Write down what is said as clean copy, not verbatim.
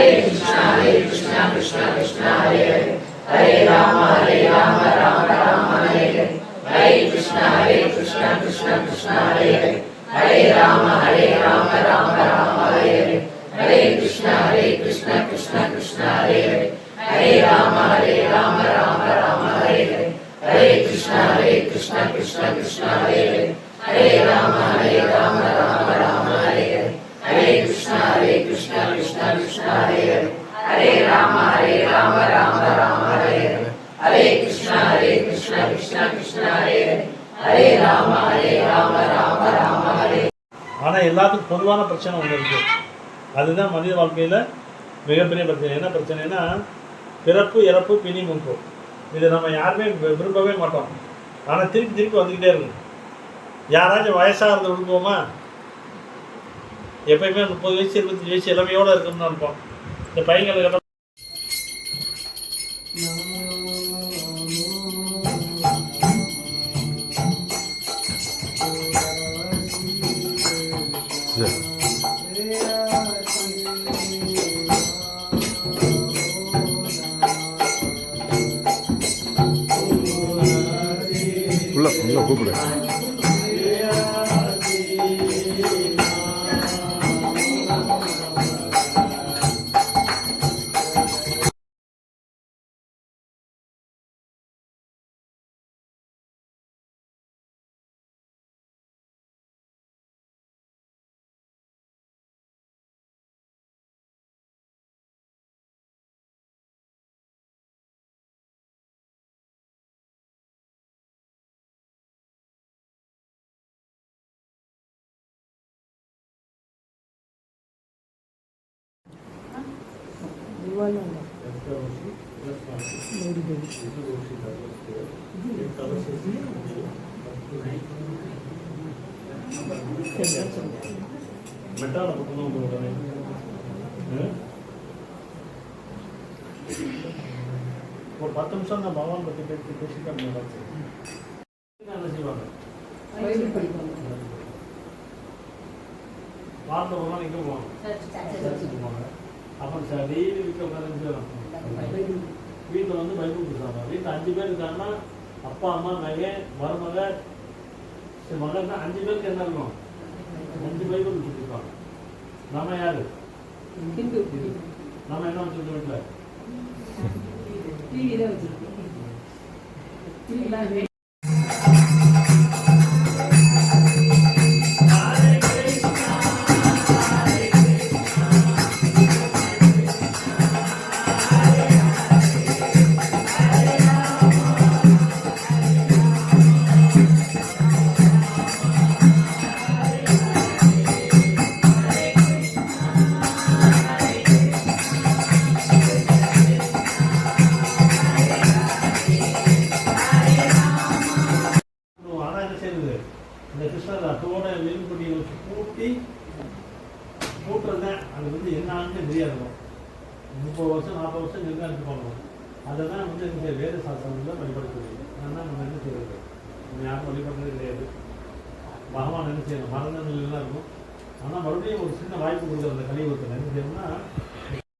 Krishna Krishna Krishna Hare Hare Hare Rama Rama Rama Hare Hare Hare Krishna Krishna Krishna Hare Hare Hare Rama Rama Rama Hare Hare Hare Krishna Krishna Krishna Hare Hare Hare Rama Rama Rama Hare Hare Hare Krishna Krishna Krishna Hare Hare Hare Rama Rama Rama Hare Hare Hare Krishna Krishna Krishna Hare Hare Hare Rama Rama Rama Hare Hare Hare Krishna Krishna Krishna Hare Hare Hare Rama Rama Rama Hare. ஆனால் எல்லாத்துக்கும் பொதுவான பிரச்சனை ஒன்று இருக்குது. அதுதான் மனித வாழ்க்கையில் மிகப்பெரிய பிரச்சனை. என்ன பிரச்சனைனா பிறப்பு இறப்பு பிணி மூப்பு. இதை நம்ம யாருமே விரும்பவே மாட்டோம். ஆனால் திருப்பி வந்துக்கிட்டே இருக்கும். யாராச்சும் வயசாகிறது விரும்புவோமா? எப்பயுமே 30 வயசு 25 வயசு இளமையோடு இருக்கும்னு நினைப்போம். இந்த பையன்களுக்கு கூப்பிடு. மெட்டால ஒரு 10 நிமிஷம் நான் பகவான் பற்றி பேசிட்டு என்ன செய்வாங்க? வாழ்ந்த போனால் எங்கே போவாங்க? போவாங்க. அப்புறம் சார் டெய்லி வீட்டில் உட்காந்து வீட்டில் வந்து பைபிள் கொடுத்தாங்க. வீட்டில் 5 பேர் இருக்காங்கன்னா அப்பா அம்மா மகன் மருமக மகன் 5 பேருக்கு என்ன இருக்கும்? 5 பைபிள் கொடுத்துருப்பாங்க. நம்ம யாரு? நம்ம என்ன வச்சுருக்கோம் வீட்டில்? டிவி தான் வச்சுருக்கோம். இந்த கிருஷ்ணர் அட்டோட வேலுப்பட்டியை வச்சு கூட்டுறதுதான். அது வந்து என்னான்னு தெரியாது. 30 வருஷம் 40 வருஷம் நிர்ணயித்து பண்ணணும். அதை தான் வந்து இந்த வேத சாஸ்திரங்களில் வழிபடக்கூடியது. ஆனால் நம்ம என்ன செய்யறது? நம்ம யாரும் வழிபடுறது கிடையாது. பகவான் என்ன செய்யணும்? மரணங்கள் எல்லாம் இருக்கும். ஆனால் மறுபடியும் ஒரு சின்ன வாய்ப்பு கொடுக்குற அந்த கலியுகத்தில் என்ன செய்யணும்னா